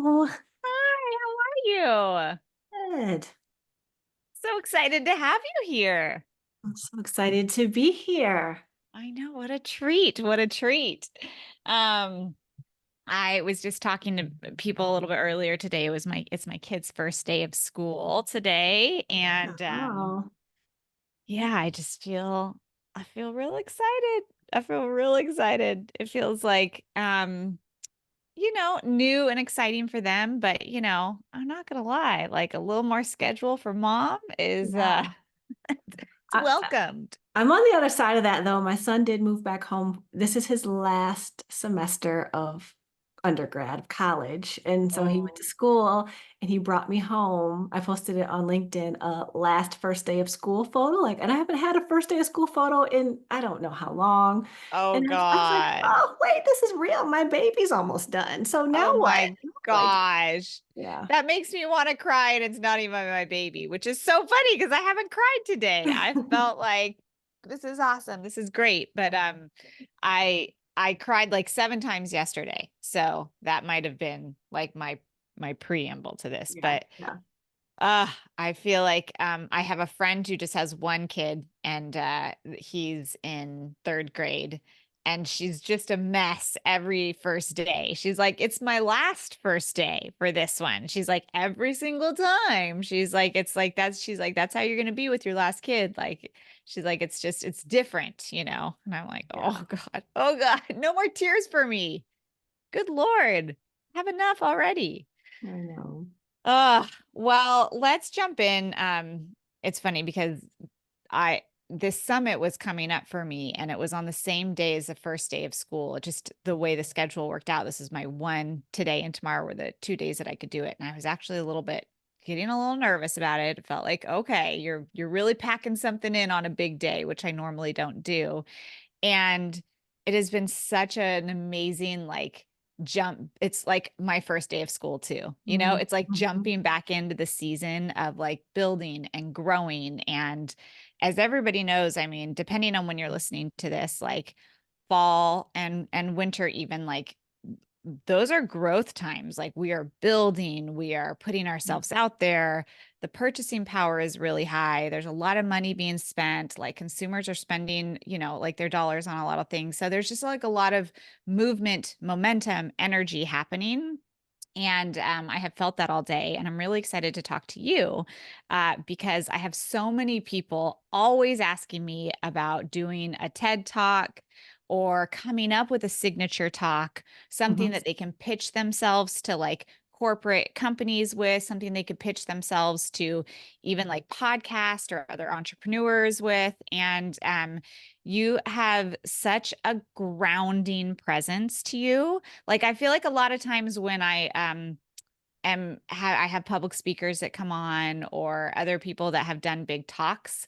Oh, Hi, how are you? good. So excited to have you here. I'm so excited to be here. I know, what a treat. What a treat. Um, I was just talking to people a little bit earlier today. It's my kid's first day of school today. And Oh, yeah, I feel real excited. I feel real excited. It feels like new and exciting for them, but I'm not gonna lie, like a little more schedule for mom is yeah. it's I, welcomed. I'm on the other side of that though. My son did move back home. This is his last semester of undergrad, of college. And so he went to Oh, school and he brought me home. I posted it on LinkedIn, last first day of school photo. And I haven't had a first day of school photo in I don't know how long. oh And I was like, God. oh, wait, this is real. My baby's almost done. So now Oh what? my Like, gosh. yeah. That makes me want to cry, and it's not even my baby, which is so funny because I haven't cried today. I felt like this is awesome. This is great. But I cried like 7 times yesterday. So that might have been like my preamble to this. Yeah. But Yeah. I feel like I have a friend who just has one kid, and he's in third grade, and she's just a mess every first day. She's like, it's my last first day for this one. She's like, every single time. She's like, she's like, that's how you're gonna be with your last kid. Like, she's like, it's different, you know? And I'm like, Yeah. oh God, no more tears for me. Good Lord. I have enough already. I know. Well, let's jump in. It's funny because I this summit was coming up for me, and it was on the same day as the first day of school. Just the way the schedule worked out. This is my one today and tomorrow were the 2 days that I could do it. And I was actually a little bit getting a little nervous about it. It felt like, okay, you're really packing something in on a big day, which I normally don't do. And it has been such an amazing like jump. It's like my first day of school too. Mhm. It's like Mhm. jumping back into the season of like building and growing. And as everybody knows, I mean, depending on when you're listening to this, like fall and winter even like those are growth times. Like we are building, we are putting ourselves out there. The purchasing power is really high. There's a lot of money being spent. Like consumers are spending, like their dollars on a lot of things. So there's just like a lot of movement, momentum, energy happening. And I have felt that all day. And I'm really excited to talk to you because I have so many people always asking me about doing a TED talk or coming up with a signature talk, something Mhm. that they can pitch themselves to like corporate companies with, something they could pitch themselves to even like podcast or other entrepreneurs with. And you have such a grounding presence to you. Like I feel like a lot of times when I have public speakers that come on or other people that have done big talks,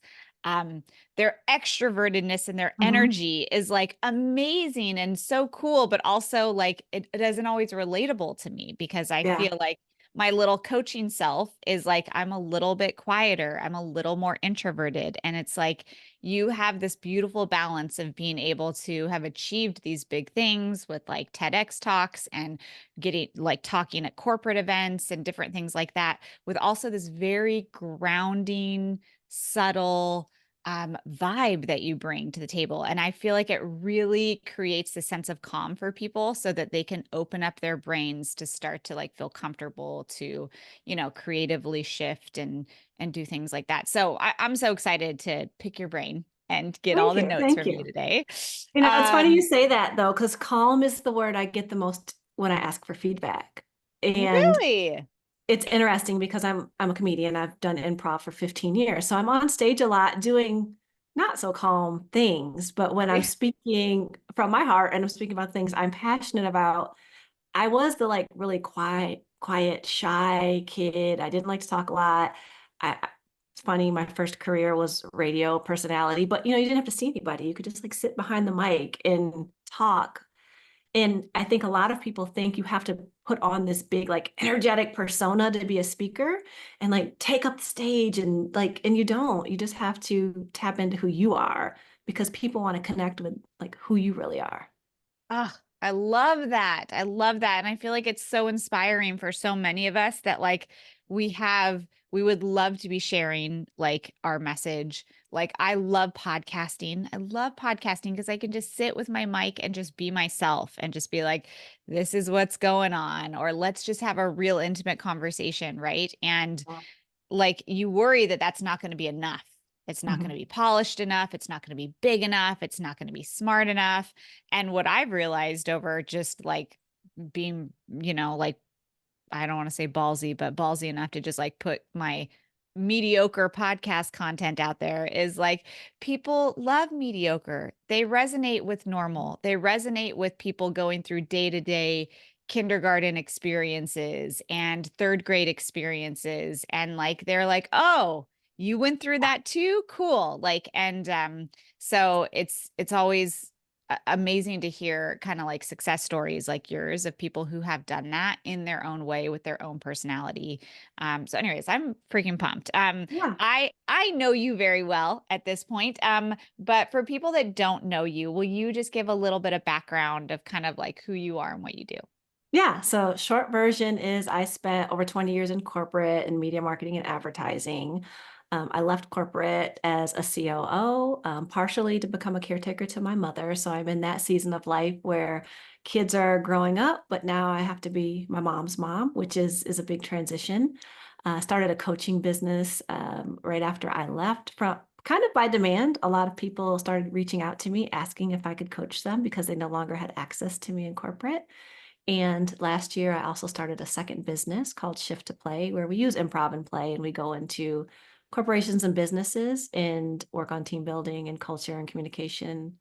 their extrovertedness and their Mhm. energy is like amazing and so cool, but also like it isn't always relatable to me because I Yeah. feel like my little coaching self is like I'm a little bit quieter, I'm a little more introverted, and it's like you have this beautiful balance of being able to have achieved these big things with like TEDx talks and getting like talking at corporate events and different things like that, with also this very grounding, subtle vibe that you bring to the table. And I feel like it really creates a sense of calm for people so that they can open up their brains to start to like feel comfortable to, creatively shift and do things like that. So I'm so excited to pick your brain and get all Thank the you. notes Thank from you you. today. It's funny you Um, say that though, because calm is the word I get the most when I ask for feedback. And really? it's interesting because I'm a comedian. I've done improv for 15 years. So I'm on stage a lot doing not so calm things, but when I'm speaking from my heart and I'm speaking about things I'm passionate about, I was the like really quiet, shy kid. I didn't like to talk a lot. It's funny, my first career was radio personality, but you didn't have to see anybody. You could just like sit behind the mic and talk. And I think a lot of people think you have to put on this big, like energetic persona to be a speaker and like take up the stage and you don't. You just have to tap into who you are because people want to connect with like who you really are. I love that. I love that. And I feel like it's so inspiring for so many of us that like we would love to be sharing like our message. Like I love podcasting. I love podcasting because I can just sit with my mic and just be myself and just be like, this is what's going on, or let's just have a real intimate conversation, right? And like you worry that that's not going to be enough. It's not going to Mhm. be polished enough. It's not going to be big enough. It's not going to be smart enough. And what I've realized over just like being, like I don't want to say ballsy, but ballsy enough to just like put my mediocre podcast content out there is like people love mediocre. They resonate with normal. They resonate with people going through day to day kindergarten experiences and third grade experiences. And like, they're like, oh, you went through that too? Cool. Like, and so it's always amazing to hear kind of like success stories like yours of people who have done that in their own way with their own personality. So anyways, I'm freaking pumped. Yeah. I know you very well at this point. But for people that don't know you, will you just give a little bit of background of kind of like who you are and what you do? Yeah. So short version is I spent over 20 years in corporate and media marketing and advertising. I left corporate as a COO, partially to become a caretaker to my mother. So I'm in that season of life where kids are growing up, but now I have to be my mom's mom, which is a big transition. Started a coaching business right after I left from kind of by demand. A lot of people started reaching out to me asking if I could coach them because they no longer had access to me in corporate. And last year, I also started a second business called Shift to Play, where we use improv and play, and we go into corporations and businesses and work on team building and culture and communication,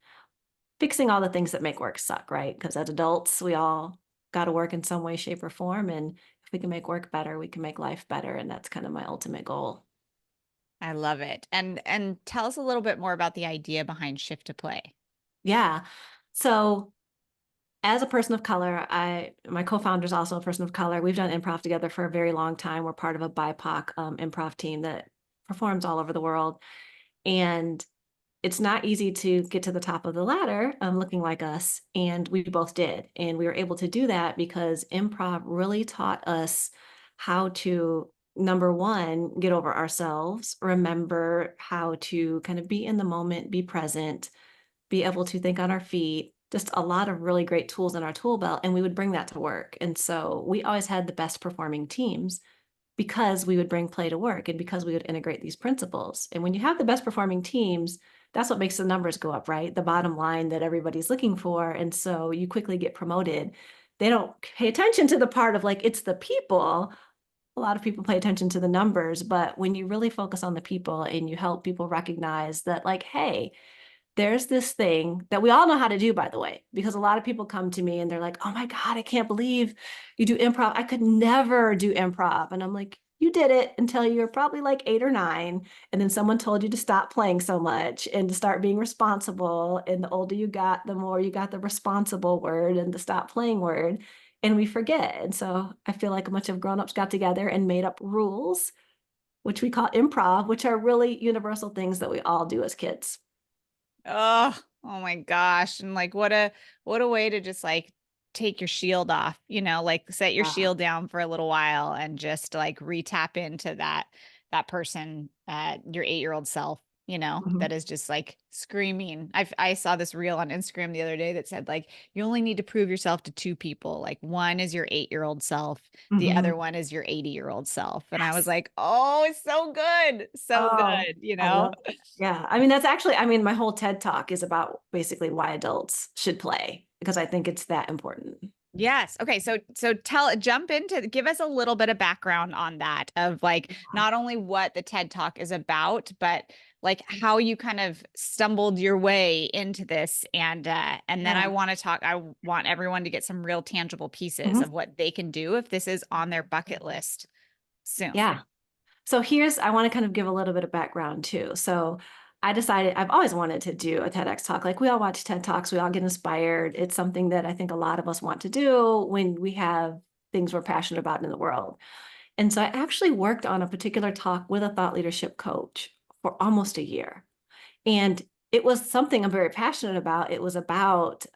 fixing all the things that make work suck, right? Because as adults, we all got to work in some way, shape, or form. And if we can make work better, we can make life better. And that's kind of my ultimate goal. I love it. And tell us a little bit more about the idea behind Shift to Play. Yeah. So as a person of color, my co-founder is also a person of color. We've done improv together for a very long time. We're part of a BIPOC improv team that performs all over the world, and it's not easy to get to the top of the ladder looking like us, and we both did, and we were able to do that because improv really taught us how to, number one, get over ourselves, remember how to kind of be in the moment, be present, be able to think on our feet, just a lot of really great tools in our tool belt. And we would bring that to work. And so we always had the best performing teams because we would bring play to work and because we would integrate these principles. And when you have the best performing teams, that's what makes the numbers go up, right? The bottom line that everybody's looking for. And so you quickly get promoted. They don't pay attention to the part of like, it's the people. A lot of people pay attention to the numbers, but when you really focus on the people and you help people recognize that, like, hey, there's this thing that we all know how to do, by the way, because a lot of people come to me and they're like, oh my God, I can't believe you do improv. I could never do improv. And I'm like, you did it until you were probably like 8 or 9. And then someone told you to stop playing so much and to start being responsible. And the older you got, the more you got the responsible word and the stop playing word. And we forget. And so I feel like a bunch of grown-ups got together and made up rules, which we call improv, which are really universal things that we all do as kids. Oh my gosh. And like what a way to just like take your shield off, like set your Yeah. shield down for a little while and just like re-tap into that person, your 8-year-old self, that Mhm. is just like screaming. I saw this reel on Instagram the other day that said like you only need to prove yourself to two people. Like one is your 8-year-old self, the other Mhm. one is your 80-year-old self. And I was Yes. like, oh, it's so good. So Oh, I good. love it. Yeah. I mean, that's actually, I mean, my whole TED talk is about basically why adults should play because I think it's that important. Yes. Okay. So jump into give us a little bit of background on that of like not only what the TED Talk is about, but like how you kind of stumbled your way into this and then Yeah. I want everyone to get some real tangible pieces Mhm. of what they can do if this is on their bucket list soon. Yeah. So I want to kind of give a little bit of background too. So I decided I've always wanted to do a TEDx talk. Like we all watch TED Talks, we all get inspired. It's something that I think a lot of us want to do when we have things we're passionate about in the world. And so I actually worked on a particular talk with a thought leadership coach for almost a year. And it was something I'm very passionate about. It was about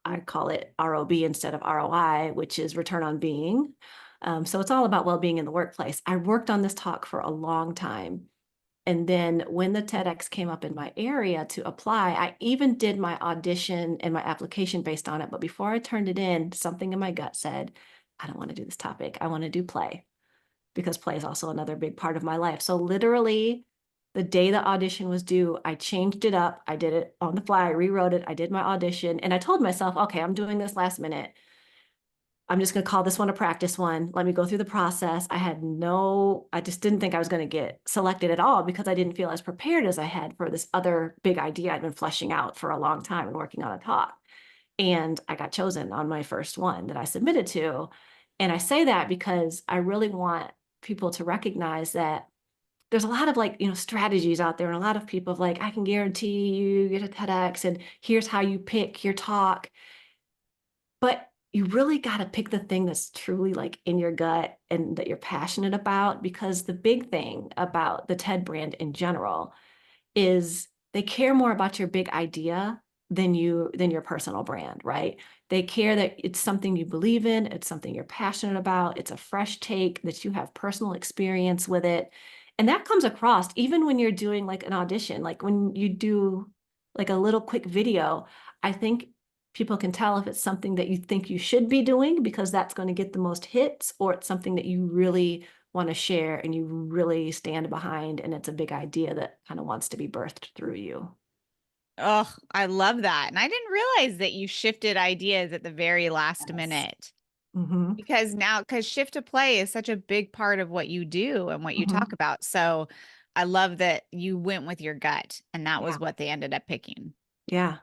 I call it ROB instead of ROI, which is return on being. So it's all about well-being in the workplace. I worked on this talk for a long time. And then when the TEDx came up in my area to apply, I even did my audition and my application based on it. But before I turned it in, something in my gut said, I don't want to do this topic. I want to do play, because play is also another big part of my life. So literally the day the audition was due, I changed it up. I did it on the fly, I rewrote it. I did my audition and I told myself, okay, I'm doing this last minute. I'm just going to call this one a practice one. Let me go through the process. I just didn't think I was going to get selected at all because I didn't feel as prepared as I had for this other big idea I'd been fleshing out for a long time and working on a talk. And I got chosen on my first one that I submitted to. And I say that because I really want people to recognize that there's a lot of strategies out there and a lot of people of like, I can guarantee you get a TEDx and here's how you pick your talk. But you really got to pick the thing that's truly like in your gut and that you're passionate about, because the big thing about the TED brand in general is they care more about your big idea than your personal brand, right? They care that it's something you believe in, it's something you're passionate about, it's a fresh take, that you have personal experience with it. And that comes across even when you're doing like an audition, like when you do like a little quick video. I think people can tell if it's something that you think you should be doing because that's going to get the most hits, or it's something that you really want to share and you really stand behind and it's a big idea that kind of wants to be birthed through you. Oh, I love that. And I didn't realize that you shifted ideas at the very last Yes. minute. Mm-hmm. Because shift to play is such a big part of what you do and what you talk Mm-hmm. about. So I love that you went with your gut and that was Yeah. what they ended up picking. Yeah.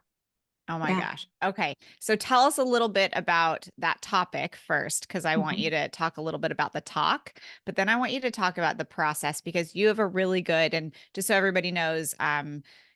Oh my Yeah. gosh. Okay. So tell us a little bit about that topic first, because I want Mm-hmm. you to talk a little bit about the talk, but then I want you to talk about the process because you have a really good, and just so everybody knows,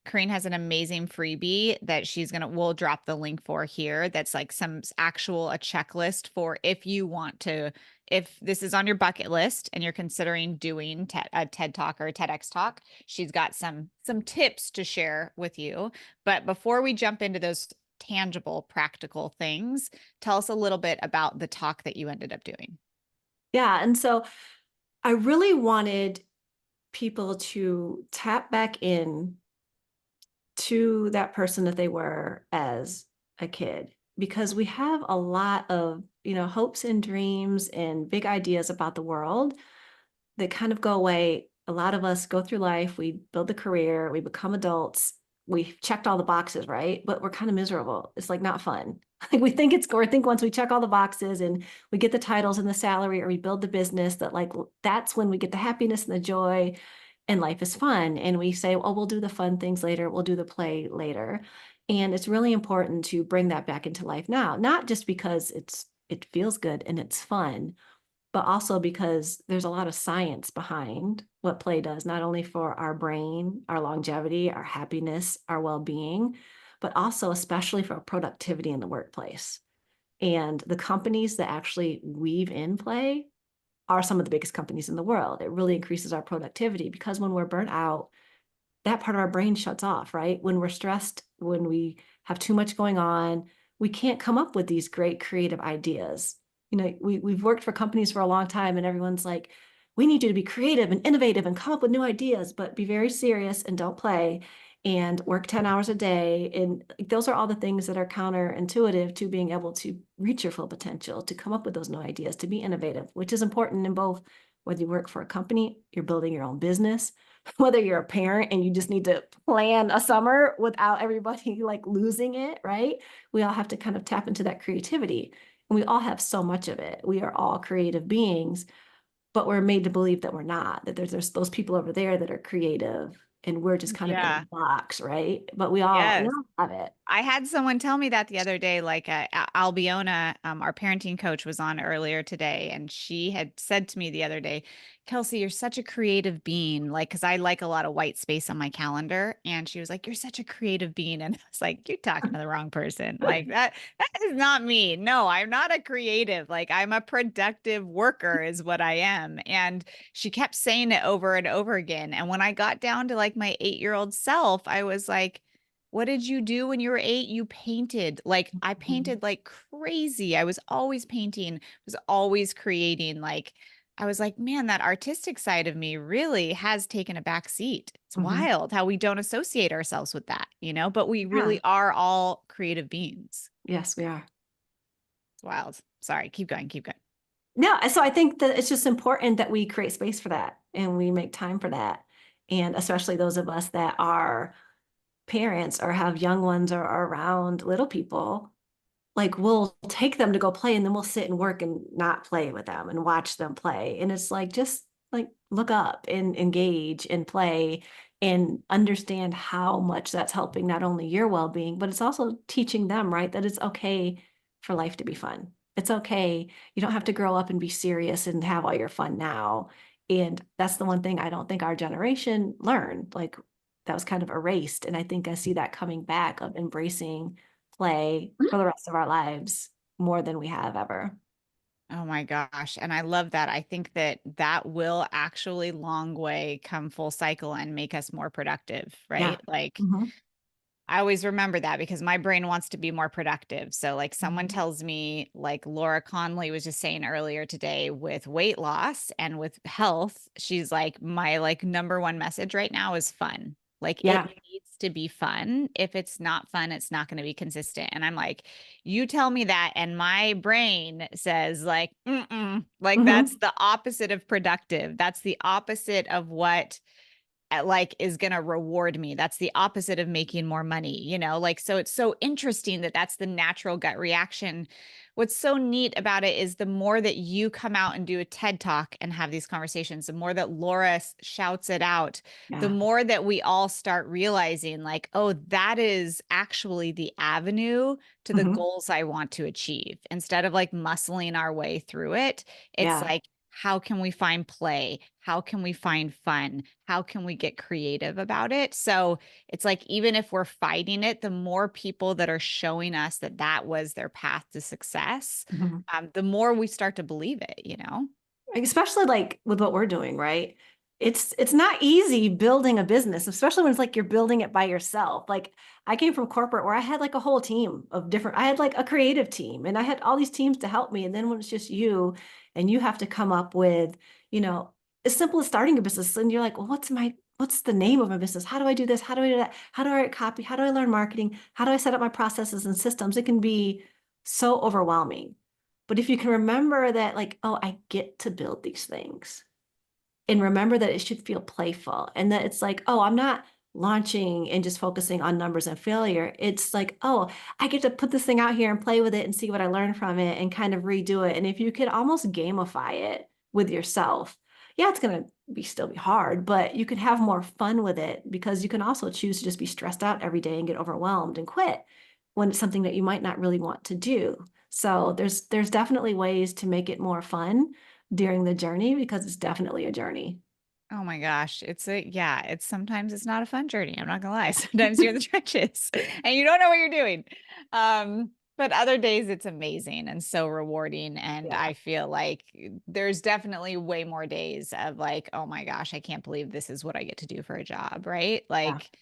Corinne has an amazing freebie that we'll drop the link for here. That's like a checklist for if this is on your bucket list and you're considering doing a TED talk or a TEDx talk, she's got some tips to share with you. But before we jump into those tangible, practical things, tell us a little bit about the talk that you ended up doing. Yeah. And so I really wanted people to tap back in to that person that they were as a kid, because we have a lot of hopes and dreams and big ideas about the world that kind of go away. A lot of us go through life, we build a career, we become adults, we checked all the boxes, right? But we're kind of miserable. It's like not fun. Like we think once we check all the boxes and we get the titles and the salary, or we build the business, that like that's when we get the happiness and the joy and life is fun. And we say, oh, we'll do the fun things later, we'll do the play later. And it's really important to bring that back into life now, not just because it feels good and it's fun, but also because there's a lot of science behind what play does, not only for our brain, our longevity, our happiness, our well-being, but also especially for productivity in the workplace. And the companies that actually weave in play are some of the biggest companies in the world. It really increases our productivity because when we're burnt out, that part of our brain shuts off, right? When we're stressed, when we have too much going on, we can't come up with these great creative ideas. We've worked for companies for a long time and everyone's like, we need you to be creative and innovative and come up with new ideas, but be very serious and don't play and work 10 hours a day. And those are all the things that are counterintuitive to being able to reach your full potential, to come up with those new ideas, to be innovative, which is important in both whether you work for a company, you're building your own business, whether you're a parent and you just need to plan a summer without everybody like losing it, right? We all have to kind of tap into that creativity. And we all have so much of it. We are all creative beings, but we're made to believe that we're not, that there's those people over there that are creative and we're just kind of in a Yeah. box, right? But we Yes. all have it. I had someone tell me that the other day, like Albiona, our parenting coach, was on earlier today, and she had said to me the other day, Kelsey, you're such a creative being. Like, because I like a lot of white space on my calendar. And she was like, you're such a creative being. And I was like, you're talking to the wrong person. Like that is not me. No, I'm not a creative. Like, I'm a productive worker, is what I am. And she kept saying it over and over again. And when I got down to like my 8-year-old self, I was like, What did you do when you were 8? You painted. Like I Mhm. painted like crazy. I was always painting, was always creating. Like I was like, man, that artistic side of me really has taken a back seat. It's Mhm. wild how we don't associate ourselves with that, but we Yeah. really are all creative beings. Yes, we are. It's wild. Sorry, keep going, keep going. No, and so I think that it's just important that we create space for that and we make time for that. And especially those of us that are parents or have young ones or are around little people, like we'll take them to go play and then we'll sit and work and not play with them and watch them play. And it's like just like look up and engage and play and understand how much that's helping not only your well-being, but it's also teaching them, right, that it's okay for life to be fun. It's okay. You don't have to grow up and be serious and have all your fun now. And that's the one thing I don't think our generation learned. Like that was kind of erased. And I think I see that coming back of embracing play for the rest of our lives more than we have ever. Oh my gosh. And I love that. I think that that will actually long way come full cycle and make us more productive, Yeah. right? Like Mhm. I always remember that because my brain wants to be more productive. So, like, someone Mhm. tells me, like Laura Conley was just saying earlier today with weight loss and with health, she's like, my like number one message right now is fun. Like, it Yeah. needs to be fun. If it's not fun, it's not going to be consistent. And I'm like, you tell me that, and my brain says, like, like that's Mhm. the opposite of productive. That's the opposite of what like is going to reward me. That's the opposite of making more money, like, so it's so interesting that that's the natural gut reaction. What's so neat about it is the more that you come out and do a TED talk and have these conversations, the more that Laura shouts it out, the Yeah. more that we all start realizing like, oh, that is actually the avenue to the Mhm. goals I want to achieve. Instead of like muscling our way through it, it's Yeah. like, how can we find play? How can we find fun? How can we get creative about it? So it's like, even if we're fighting it, the more people that are showing us that that was their path to success, Mhm. the more we start to believe it. Especially like with what we're doing, right? It's not easy building a business, especially when it's like you're building it by yourself. Like I came from corporate where I had like a whole team of different, I had like a creative team and I had all these teams to help me. And then when it's just you and you have to come up with, you know, as simple as starting a business and you're like, well, what's the name of my business? How do I do this? How do I do that? How do I write copy? How do I learn marketing? How do I set up my processes and systems? It can be so overwhelming. But if you can remember that, like, oh, I get to build these things and remember that it should feel playful and that it's like, oh, I'm not launching and just focusing on numbers and failure. It's like, oh, I get to put this thing out here and play with it and see what I learn from it and kind of redo it. And if you could almost gamify it with yourself, yeah, it's going to still be hard, but you could have more fun with it because you can also choose to just be stressed out every day and get overwhelmed and quit when it's something that you might not really want to do. So there's definitely ways to make it more fun during the journey because it's definitely a journey. Oh my gosh. Yeah, it's sometimes it's not a fun journey. I'm not gonna lie. Sometimes you're in the trenches and you don't know what you're doing. But other days it's amazing and so rewarding. And Yeah, I feel like there's definitely way more days of like, oh my gosh, I can't believe this is what I get to do for a job, right? yeah. Like,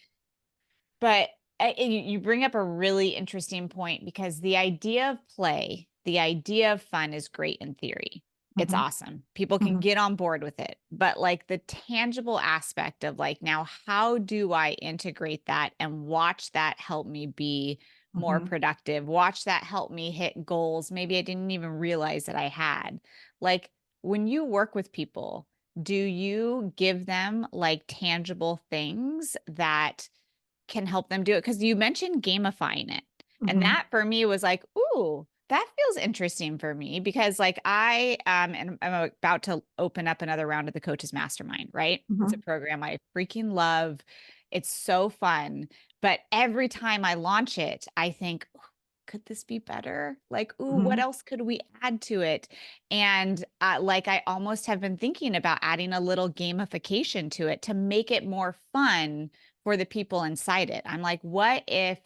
but you bring up a really interesting point because the idea of play, the idea of fun is great in theory. It's Hmm. awesome. People can Hmm. get on board with it. But like the tangible aspect of like, now, how do I integrate that and watch that help me be more Hmm. productive? Watch that help me hit goals maybe I didn't even realize that I had. Like when you work with people, do you give them like tangible things that can help them do it? Because you mentioned gamifying it. And Hmm. that for me was like, ooh, that feels interesting for me because like I and I'm about to open up another round of the Coaches Mastermind, right? It's a Hmm. program I freaking love. It's so fun. But every time I launch it, I think, "Ooh, could this be better? Like, ooh, what Hmm. else could we add to it?" And like I almost have been thinking about adding a little gamification to it to make it more fun for the people inside it. I'm like, what if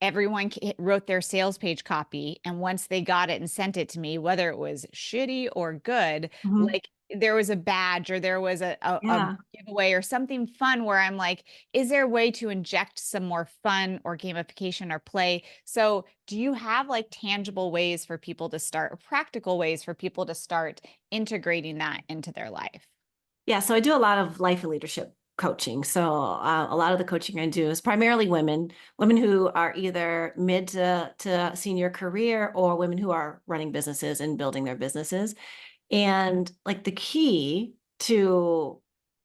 everyone wrote their sales page copy and once they got it and sent it to me, whether it was shitty or good, Hmm. like there was a badge or there was a Yeah. away or something fun where I'm like, is there a way to inject some more fun or gamification or play? So do you have like tangible ways for people to start, or practical ways for people to start integrating that into their life? Yeah, so I do a lot of life and leadership coaching. So a lot of the coaching I do is primarily women, women who are either mid to senior career or women who are running businesses and building their businesses. And like the key to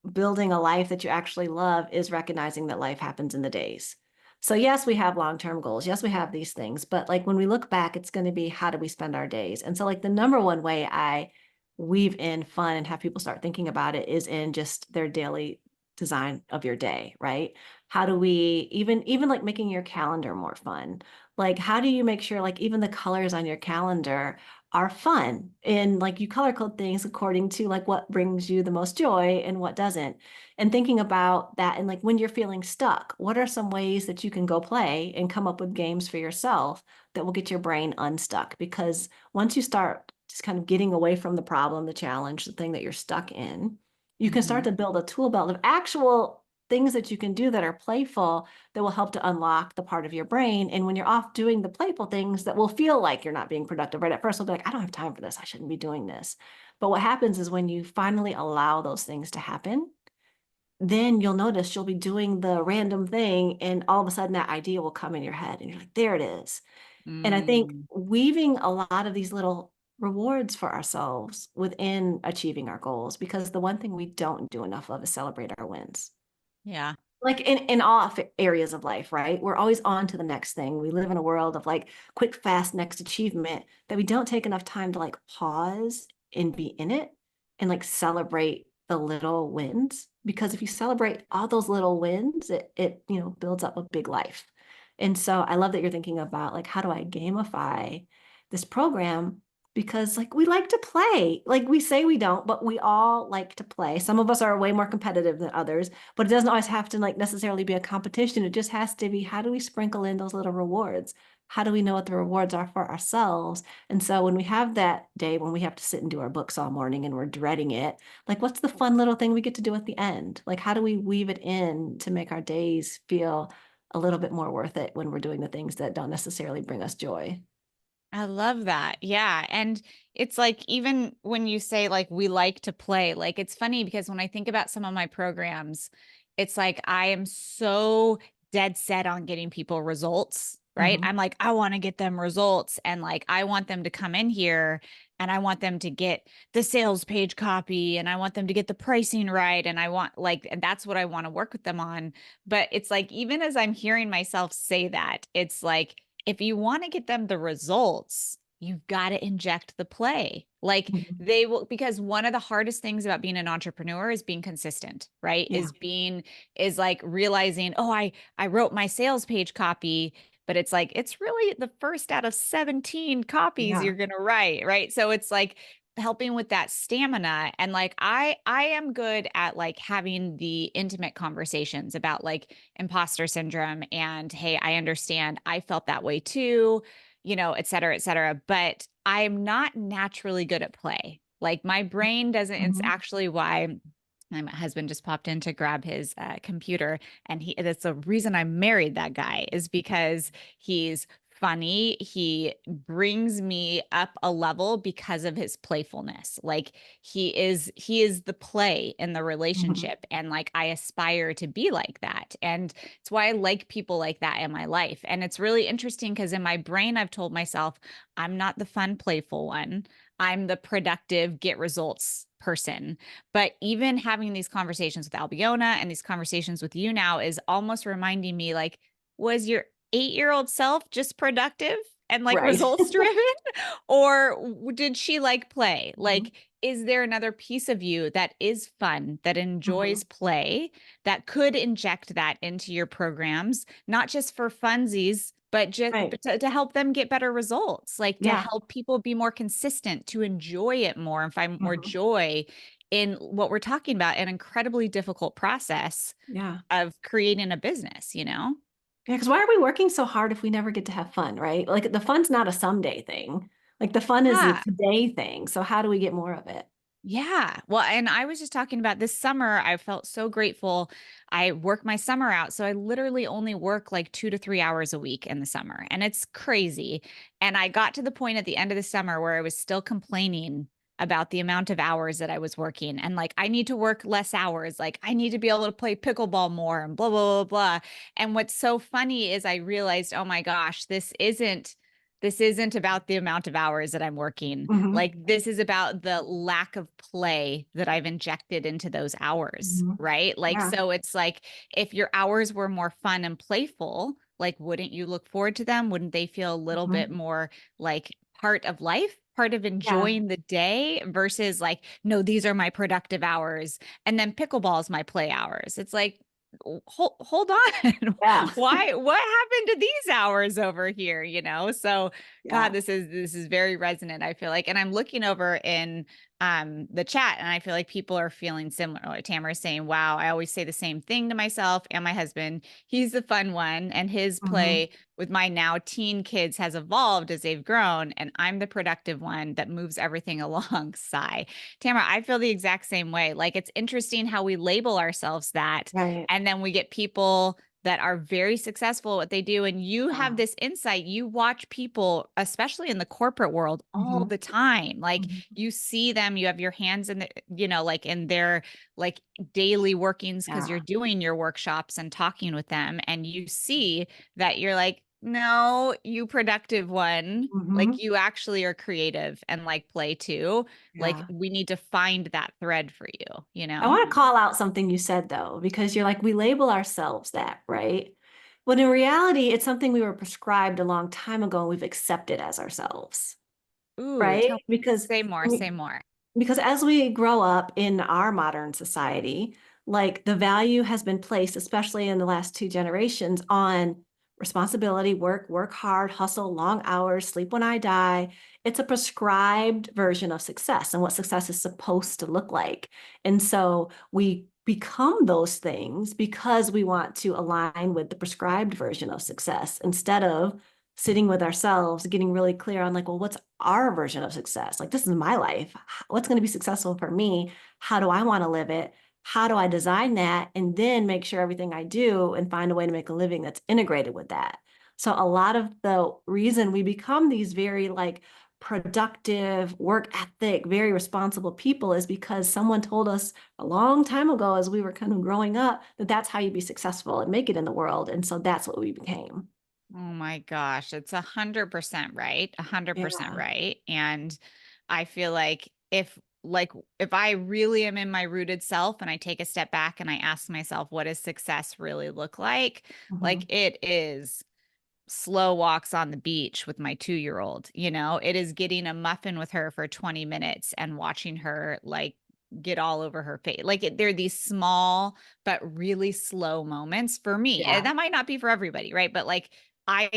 building a life that you actually love is recognizing that life happens in the days. So yes, we have long-term goals. Yes, we have these things, but like when we look back, it's going to be how do we spend our days? And so like the number one way I weave in fun and have people start thinking about it is in just their daily design of your day, right? How do we even like making your calendar more fun? Like how do you make sure like even the colors on your calendar are fun and like you color code things according to like what brings you the most joy and what doesn't, and thinking about that, and like when you're feeling stuck, what are some ways that you can go play and come up with games for yourself that will get your brain unstuck? Because once you start just kind of getting away from the problem, the challenge, the thing that you're stuck in, you can start Mhm. to build a tool belt of actual things that you can do that are playful that will help to unlock the part of your brain. And when you're off doing the playful things that will feel like you're not being productive, right? At first, we'll be like, I don't have time for this. I shouldn't be doing this. But what happens is when you finally allow those things to happen, then you'll notice you'll be doing the random thing, and all of a sudden that idea will come in your head, and you're like, there it is. And I think Mm, weaving a lot of these little rewards for ourselves within achieving our goals, because the one thing we don't do enough of is celebrate our wins, yeah. like in all areas of life, right? We're always on to the next thing. We live in a world of like quick, fast, next achievement, that we don't take enough time to like pause and be in it and like celebrate the little wins. Because if you celebrate all those little wins, it builds up a big life. And so I love that you're thinking about like, how do I gamify this program? Because like we like to play. Like we say we don't, but we all like to play. Some of us are way more competitive than others, but it doesn't always have to like necessarily be a competition. It just has to be, how do we sprinkle in those little rewards? How do we know what the rewards are for ourselves? And so when we have that day when we have to sit and do our books all morning and we're dreading it, like what's the fun little thing we get to do at the end? Like how do we weave it in to make our days feel a little bit more worth it when we're doing the things that don't necessarily bring us joy? I love that. Yeah. And it's like, even when you say like we like to play, like it's funny because when I think about some of my programs, it's like I am so dead set on getting people results, right? Mhm. I'm like, I want to get them results. And like, I want them to come in here and I want them to get the sales page copy and I want them to get the pricing right. And I want like, and that's what I want to work with them on. But it's like, even as I'm hearing myself say that, it's like, if you want to get them the results, you've got to inject the play. Like Mhm. they will, because one of the hardest things about being an entrepreneur is being consistent, right? Yeah. Is like realizing, oh, I wrote my sales page copy, but it's like it's really the first out of 17 copies Yeah. you're going to write, right? So it's like helping with that stamina. And like I am good at like having the intimate conversations about like imposter syndrome and hey, I understand, I felt that way too, et cetera, et cetera. But I'm not naturally good at play. Like my brain doesn't, it's Mhm. actually why my husband just popped in to grab his computer, and that's the reason I married that guy, is because he's funny. He brings me up a level because of his playfulness. Like he is the play in the Mhm. relationship, and like I aspire to be like that. And it's why I like people like that in my life. And it's really interesting because in my brain I've told myself I'm not the fun playful one. I'm the productive get results person. But even having these conversations with Albiona and these conversations with you now is almost reminding me like, was your 8-year-old self just productive and like Right. results driven? Or did she like play? Mhm. Like, is there another piece of you that is fun, that Mhm. enjoys play, that could inject that into your programs, not just for funsies, but just Right. to help them get better results, like to Yeah. help people be more consistent, to enjoy it more and find more Mhm. joy in what we're talking about, an incredibly difficult process Yeah. of creating a business? Yeah, because why are we working so hard if we never get to have fun, right? Like the fun's not a someday thing. Like the fun is a Yeah. today thing. So how do we get more of it? Yeah. Well, and I was just talking about this summer, I felt so grateful. I work my summer out. So I literally only work like 2 to 3 hours a week in the summer, and it's crazy. And I got to the point at the end of the summer where I was still complaining about the amount of hours that I was working. And like, I need to work less hours. Like, I need to be able to play pickleball more and blah, blah, blah, blah. And what's so funny is I realized, oh my gosh, this isn't about the amount of hours that I'm working. Hmm. Like, this is about the lack of play that I've injected into those hours, Hmm. right? Like, Yeah. so it's like if your hours were more fun and playful, like, wouldn't you look forward to them? Wouldn't they feel a little bit Hmm. more like part of life, part of Yeah. enjoying the day versus like, no, these are my productive hours. And then pickleball is my play hours. It's like, hold on. Yeah. What happened to these hours over here, so God, Yeah. this is very resonant, I feel like. And I'm looking over in the chat, and I feel like people are feeling similar. Like Tamara's saying, wow, I always say the same thing to myself and my husband. He's the fun one, and his Hmm. play with my now teen kids has evolved as they've grown, and I'm the productive one that moves everything along. Sigh. Tamara, I feel the exact same way. Like, it's interesting how we label ourselves that, Right. and then we get people that are very successful at what they do. And you have Yeah. this insight. You watch people, especially in the corporate world, all Hmm. the time. Like, Hmm. you see them, you have your hands in the, like in their like daily workings because you're Yeah. doing your workshops and talking with them. And you see that you're like, no, you productive one. Like, Hmm. you actually are creative and like play too. Like, Yeah. we need to find that thread for you, you I know? want to call out something you said though, because you're like, we label ourselves that, right? When in reality, it's something we were prescribed a long time ago and we've accepted as ourselves, Ooh, right? Because say more, say more. because as we grow up in our modern society, like the value has been placed, especially in the last two generations, on responsibility, work hard, hustle, long hours, sleep when I die. It's a prescribed version of success and what success is supposed to look like. And so we become those things because we want to align with the prescribed version of success instead of sitting with ourselves, getting really clear on like, well, what's our version of success? Like, this is my life. What's going to be successful for me? How do I want to live it? How do I design that? And then make sure everything I do and find a way to make a living that's integrated with that. So a lot of the reason we become these very like productive, work ethic, very responsible people is because someone told us a long time ago as we were kind of growing up that that's how you be successful and make it in the world. And so that's what we became. Oh my gosh, it's 100% right. 100% Yeah. right. And I feel like if I really am in my rooted self and I take a step back and I ask myself, what does success really look like Mhm. it is slow walks on the beach with my 2-year old. It is getting a muffin with her for 20 minutes and watching her like get all over her face. Like, they're these small but really slow moments for me. And Yeah. that might not be for everybody, right? But like, I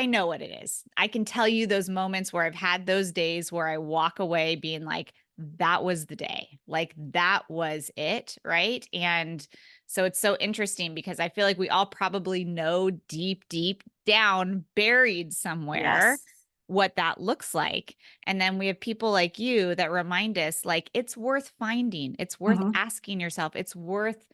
know what it is. I can tell you those moments where I've had those days where I walk away being like, that was the day. Like, that was it, right? And so it's so interesting because I feel like we all probably know deep, deep down, buried somewhere, Yes. what that looks like. And then we have people like you that remind us, like, it's worth finding, it's worth Hmm. asking yourself, it's worth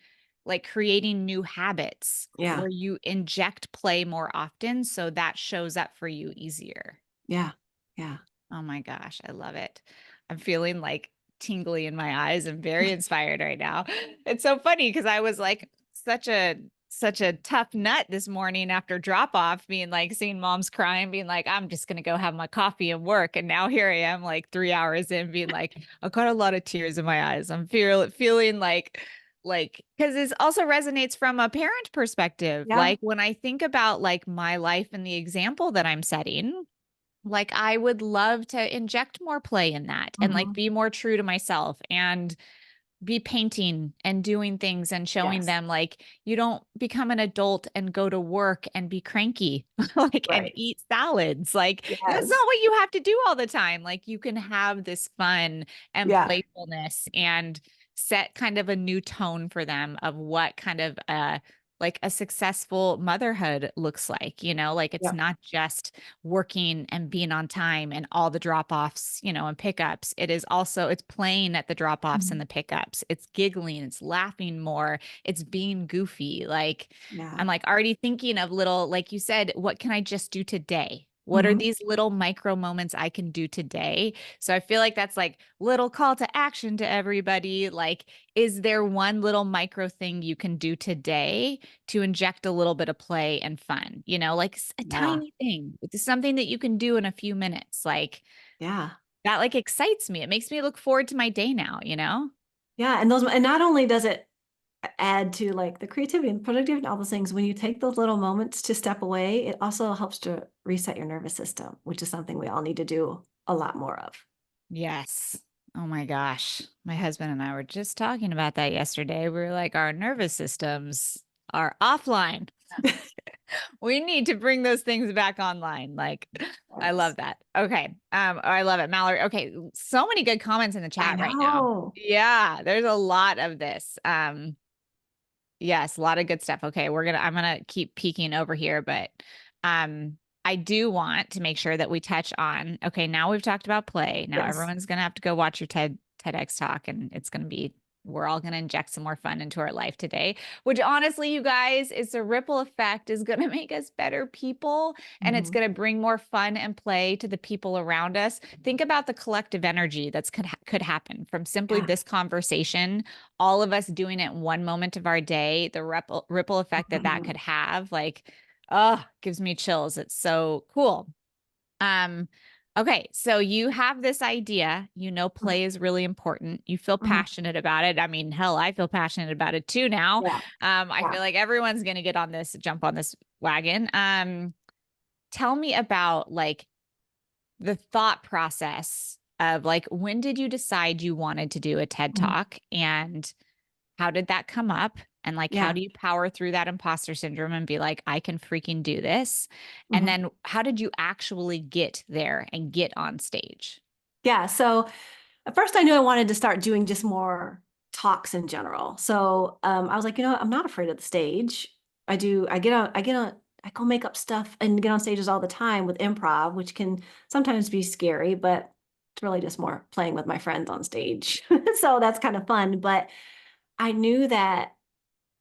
like creating new habits Yeah. where you inject play more often so that shows up for you easier. Yeah. Yeah. Oh my gosh, I love it. I'm feeling like tingly in my eyes. I'm very inspired right now. It's so funny because I was like such a tough nut this morning after drop off, being like seeing moms crying, being like, I'm just gonna go have my coffee and work. And now here I am, like 3 hours in, being like, I've got a lot of tears in my eyes. I'm feeling like because this also resonates from a parent perspective. Yeah. Like, when I think about like my life and the example that I'm setting, like, I would love to inject more play in that and like Hmm. be more true to myself and be painting and doing things and showing Yes. them like you don't become an adult and go to work and be cranky like and Right. eat salads. Like, that's Yes. not what you have to do all the time. Like, you can have this fun and Yeah. playfulness and set kind of a new tone for them of what kind of like a successful motherhood looks like, like it's Yeah. not just working and being on time and all the drop-offs, and pickups. It is also, it's playing at the drop-offs and Mhm. the pickups. It's giggling, it's laughing more, it's being goofy. Like Yeah. I'm like already thinking of little, like you said, what can I just do today? What are Mhm. these little micro moments I can do today? So I feel like that's like little call to action to everybody. Like, is there one little micro thing you can do today to inject a little bit of play and fun? Like a Yeah. tiny thing. It's something that you can do in a few minutes. Like Yeah. that like excites me. It makes me look forward to my day now? Yeah. And not only does it add to like the creativity and productivity and all those things, when you take those little moments to step away, it also helps to reset your nervous system, which is something we all need to do a lot more of. Yes. Oh my gosh. My husband and I were just talking about that yesterday. We were like, our nervous systems are offline. We need to bring those things back online. Like, I love Yes. that. Okay. I love it, Mallory. Okay. So many good comments in the I chat right now. know. Yeah, there's a lot of this. Yes, a lot of good stuff. Okay, I'm gonna keep peeking over here, but um I do want to make sure that we touch on, okay, now we've talked about play. Now Yes. everyone's gonna have to go watch your TEDx talk, and we're all gonna inject some more fun into our life today, which honestly, you guys, is the ripple effect is gonna make us better people, and it's Mhm. gonna bring more fun and play to the people around us. Think about the collective energy that's could happen from simply Yeah. this conversation, all of us doing it in one moment of our day, the ripple effect that Mhm. could have, like, oh, gives me chills. It's so cool. Um, okay, so you have this idea, play is really important. You feel Mhm. passionate about it. I mean, hell, I feel passionate about it too now. Yeah. I Yeah. feel like everyone's gonna jump on this wagon. Tell me about like the thought process of like when did you decide you wanted to do a TED Mhm. Talk, and how did that come up? And like, how Yeah. do you power through that imposter syndrome and be like, I can freaking do this? And Mhm. then how did you actually get there and get on stage? Yeah. So at first I knew I wanted to start doing just more talks in general. So I was like, I'm not afraid of the stage. I go make up stuff and get on stages all the time with improv, which can sometimes be scary, but it's really just more playing with my friends on stage. So that's kind of fun. But I knew that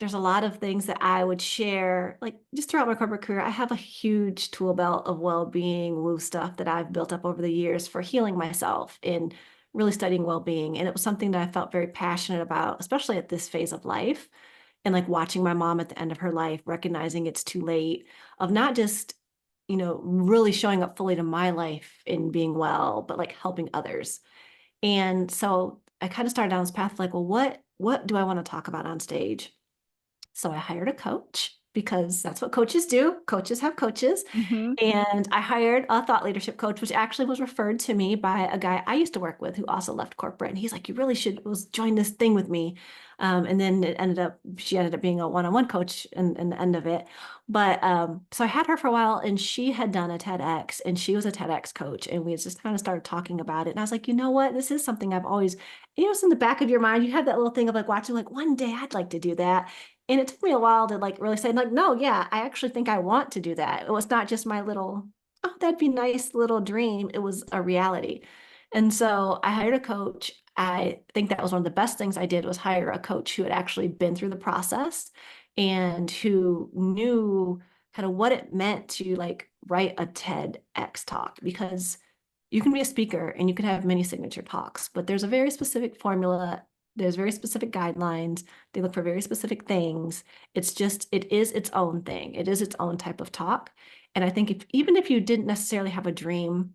there's a lot of things that I would share, like just throughout my corporate career. I have a huge tool belt of well-being, woo stuff that I've built up over the years for healing myself and really studying well-being. And it was something that I felt very passionate about, especially at this phase of life. And like watching my mom at the end of her life, recognizing it's too late, of not just, really showing up fully to my life in being well, but like helping others. And so I kind of started down this path like, well, what do I want to talk about on stage? So I hired a coach because that's what coaches do. Coaches have coaches. Hmm. And I hired a thought leadership coach, which actually was referred to me by a guy I used to work with who also left corporate. And he's like, you really should was join this thing with me. And then she ended up being a one-on-one coach in the end of it. But so I had her for a while and she had done a TEDx and she was a TEDx coach. And we just kind of started talking about it. And I was like, you know what? This is something I've always, it's in the back of your mind. You have that little thing of like watching, like one day I'd like to do that. And it took me a while to like really say, like, no, yeah, I actually think I want to do that. It was not just my little, oh, that'd be nice little dream. It was a reality. And so I hired a coach. I think that was one of the best things I did was hire a coach who had actually been through the process and who knew kind of what it meant to like write a TEDx talk because you can be a speaker and you can have many signature talks, but there's a very specific formula. There's very specific guidelines. They look for very specific things. It is its own thing. It is its own type of talk. And I think even if you didn't necessarily have a dream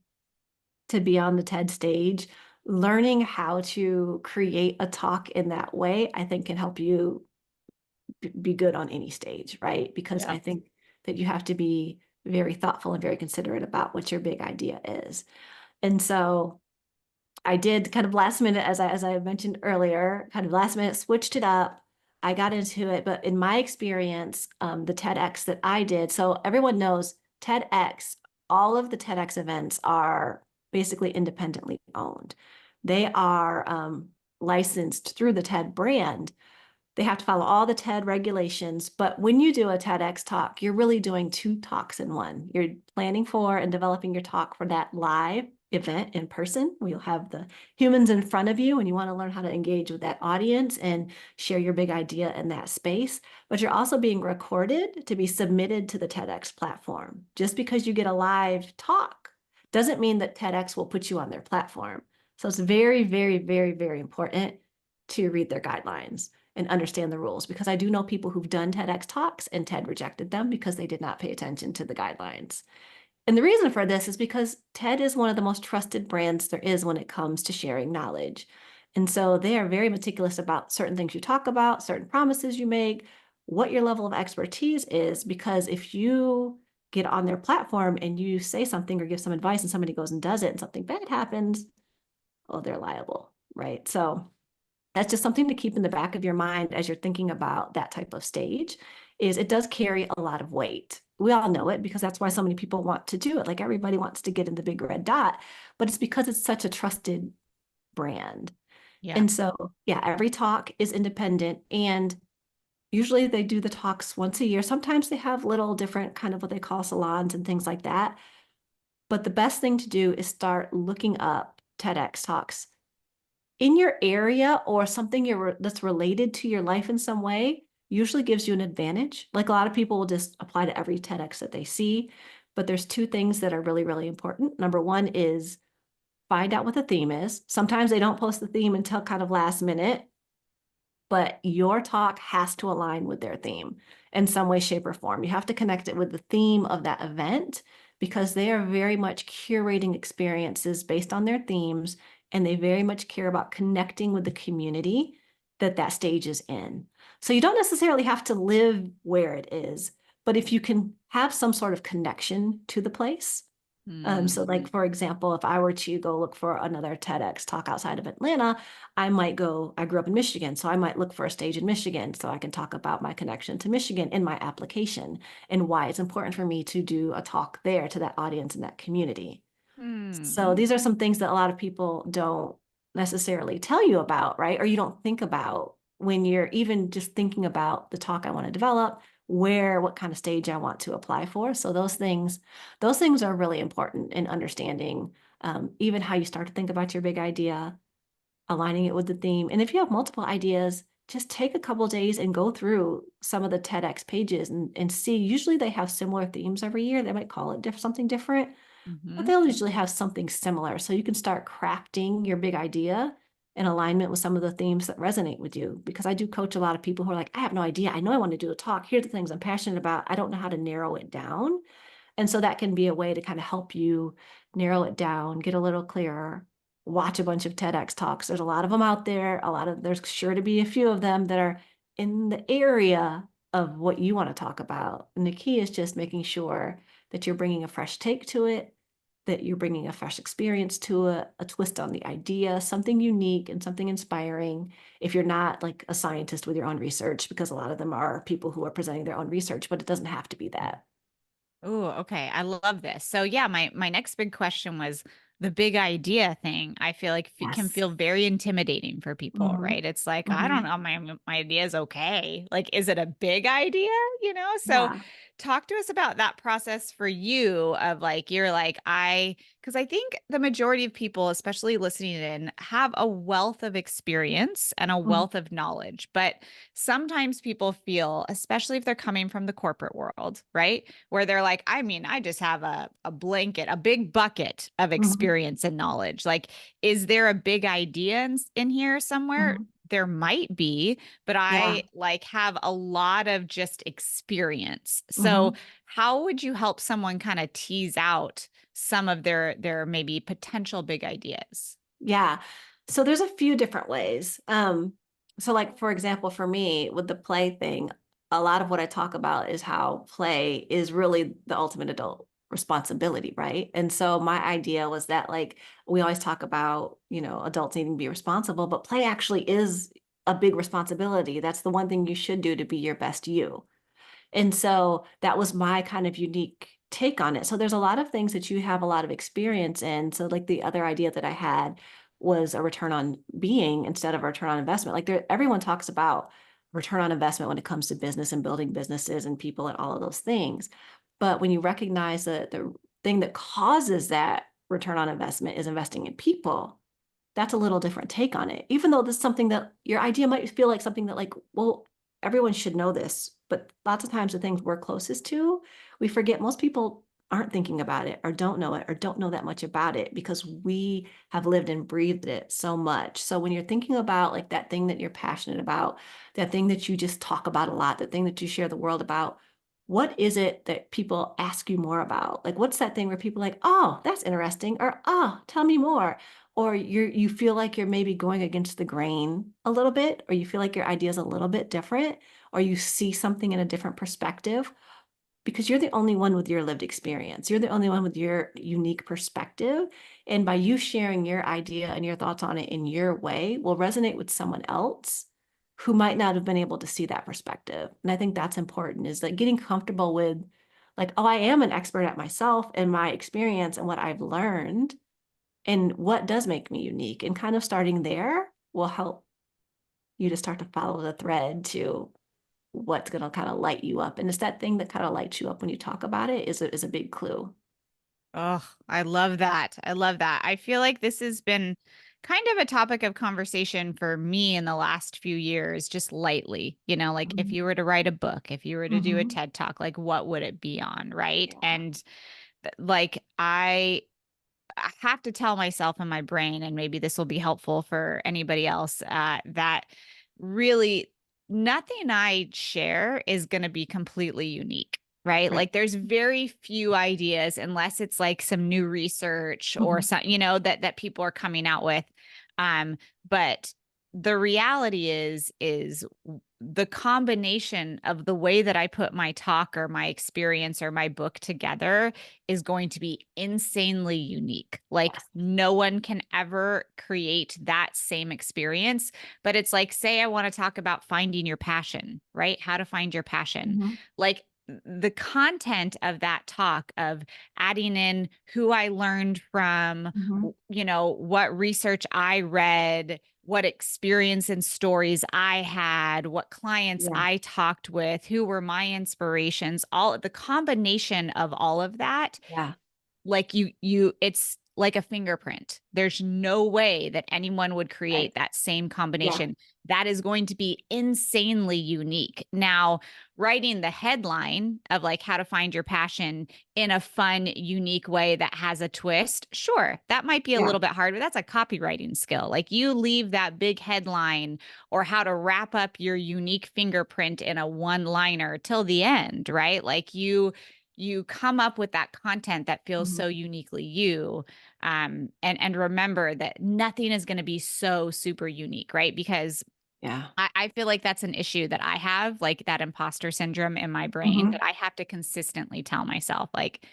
to be on the TED stage, learning how to create a talk in that way, I think can help you be good on any stage, right? Because I Yep. think that you have to be very thoughtful and very considerate about what your big idea is. And so I did kind of last minute, as I mentioned earlier, kind of last minute switched it up. I got into it, but in my experience, the TEDx that I did, so everyone knows TEDx, all of the TEDx events are basically independently owned. They are licensed through the TED brand, They have to follow all the TED regulations. But when you do a TEDx talk, you're really doing two talks in one. You're planning for and developing your talk for that live event in person, where you'll have the humans in front of you and you want to learn how to engage with that audience and share your big idea in that space. But you're also being recorded to be submitted to the TEDx platform. Just because you get a live talk doesn't mean that TEDx will put you on their platform. So it's very, very, very, very important to read their guidelines and understand the rules, because I do know people who've done TEDx talks and TED rejected them because they did not pay attention to the guidelines. And the reason for this is because TED is one of the most trusted brands there is when it comes to sharing knowledge. And so they are very meticulous about certain things you talk about, certain promises you make, what your level of expertise is, because if you get on their platform and you say something or give some advice and somebody goes and does it and something bad happens, oh, they're liable, right? So that's just something to keep in the back of your mind as you're thinking about that type of stage, is it does carry a lot of weight. We all know it because that's why so many people want to do it. Like everybody wants to get in the big red dot, but it's because it's such a trusted brand. Yeah. And so, yeah, every talk is independent, and usually they do the talks once a year. Sometimes they have little different kind of what they call salons and things like that. But the best thing to do is start looking up TEDx talks in your area, or something that's related to your life in some way. Usually gives you an advantage. Like a lot of people will just apply to every TEDx that they see, but there's two things that are really, really important. Number one is find out what the theme is. Sometimes they don't post the theme until kind of last minute, but your talk has to align with their theme in some way, shape, or form. You have to connect it with the theme of that event, because they are very much curating experiences based on their themes, and they very much care about connecting with the community that that stage is in. So you don't necessarily have to live where it is, but if you can have some sort of connection to the place. So like, for example, if I were to go look for another TEDx talk outside of Atlanta, I might go, I grew up in Michigan, so I might look for a stage in Michigan so I can talk about my connection to Michigan in my application and why it's important for me to do a talk there to that audience and that community. Mm. So these are some things that a lot of people don't necessarily tell you about, right? Or you don't think about when you're even just thinking about the talk I want to develop, what kind of stage I want to apply for. So those things are really important in understanding even how you start to think about your big idea, aligning it with the theme. And if you have multiple ideas, just take a couple days and go through some of the TEDx pages and see. Usually they have similar themes every year. They might call it something different, but Mm-hmm. they'll usually have something similar. So you can start crafting your big idea in alignment with some of the themes that resonate with you. Because I do coach a lot of people who are like, I have no idea. I know I want to do a talk. Here's the things I'm passionate about. I don't know how to narrow it down. And so that can be a way to kind of help you narrow it down, get a little clearer, watch a bunch of TEDx talks. There's a lot of them out there. There's sure to be a few of them that are in the area of what you want to talk about. And the key is just making sure that you're bringing a fresh take to it, that you're bringing a fresh experience to it, a twist on the idea, something unique and something inspiring. If you're not like a scientist with your own research, because a lot of them are people who are presenting their own research, but it doesn't have to be that. Oh, okay. I love this. So yeah, my next big question was the big idea thing. I feel like it can Yes. feel very intimidating for people, Hmm. right? It's like, I don't Hmm. know, my idea is okay. Like, is it a big idea? So Yeah. talk to us about that process for you of like, you're like, because I think the majority of people, especially listening in, have a wealth of experience and a Mhm. wealth of knowledge. But sometimes people feel, especially if they're coming from the corporate world, right? Where they're like, I mean, I just have a blanket, a big bucket of Mhm. experience and knowledge. Like, is there a big idea in here somewhere? Mhm. There might be, but Yeah. I like have a lot of just experience. So, Mhm. how would you help someone kind of tease out some of their maybe potential big ideas? Yeah. So there's a few different ways. So like for example, for me with the play thing, a lot of what I talk about is how play is really the ultimate adult responsibility, right? And so my idea was that like we always talk about, adults needing to be responsible, but play actually is a big responsibility. That's the one thing you should do to be your best you. And so that was my kind of unique take on it. So there's a lot of things that you have a lot of experience in. So like the other idea that I had was a return on being instead of a return on investment. Like everyone talks about return on investment when it comes to business and building businesses and people and all of those things. But when you recognize that the thing that causes that return on investment is investing in people, that's a little different take on it. Even though this is something that your idea might feel like something that like, well, everyone should know this. But lots of times the things we're closest to, we forget most people aren't thinking about it or don't know it or don't know that much about it because we have lived and breathed it so much. So when you're thinking about like that thing that you're passionate about, that thing that you just talk about a lot, that thing that you share the world about, what is it that people ask you more about? Like, what's that thing where people are like, oh, that's interesting, or oh, tell me more, or you feel like you're maybe going against the grain a little bit, or you feel like your idea is a little bit different, or you see something in a different perspective because you're the only one with your lived experience. You're the only one with your unique perspective. And by you sharing your idea and your thoughts on it in your way will resonate with someone else who might not have been able to see that perspective. And I think that's important is like getting comfortable with like, oh, I am an expert at myself and my experience and what I've learned and what does make me unique. And kind of starting there will help you to start to follow the thread to what's going to kind of light you up. And it's that thing that kind of lights you up when you talk about it is a big clue. Oh, I love that. I love that. I feel like this has been kind of a topic of conversation for me in the last few years, just lightly. Like if Mhm. you were to write a book, if you were to do a Mhm. TED talk, like what would it be on? Right. Yeah. And like I have to tell myself in my brain, and maybe this will be helpful for anybody else, that really nothing I share is going to be completely unique. Right. Right. Like there's very few ideas unless it's like some new research or Mhm. something, that people are coming out with. But the reality is the combination of the way that I put my talk or my experience or my book together is going to be insanely unique. Like Yes. no one can ever create that same experience. But it's like, say, I want to talk about finding your passion, right? How to find your passion. Mhm. Like the content of that talk of adding in who I learned from, Mhm. what research I read, what experience and stories I had, what clients Yeah. I talked with, who were my inspirations, all the combination of all of that, Yeah. like it's like a fingerprint. There's no way that anyone would Right. create that same Yeah. combination. That is going to be insanely unique. Now, writing the headline of like how to find your passion in a fun, unique way that has a twist, sure, that might be a Yeah. little bit hard, but that's a copywriting skill. Like you leave that big headline or how to wrap up your unique fingerprint in a one liner till the end, right? Like you come up with that content that feels Mhm. so uniquely you, and remember that nothing is going to be so super unique, right? Because Yeah. I feel like that's an issue that I have, like that imposter syndrome in my brain Mhm. that I have to consistently tell myself, like,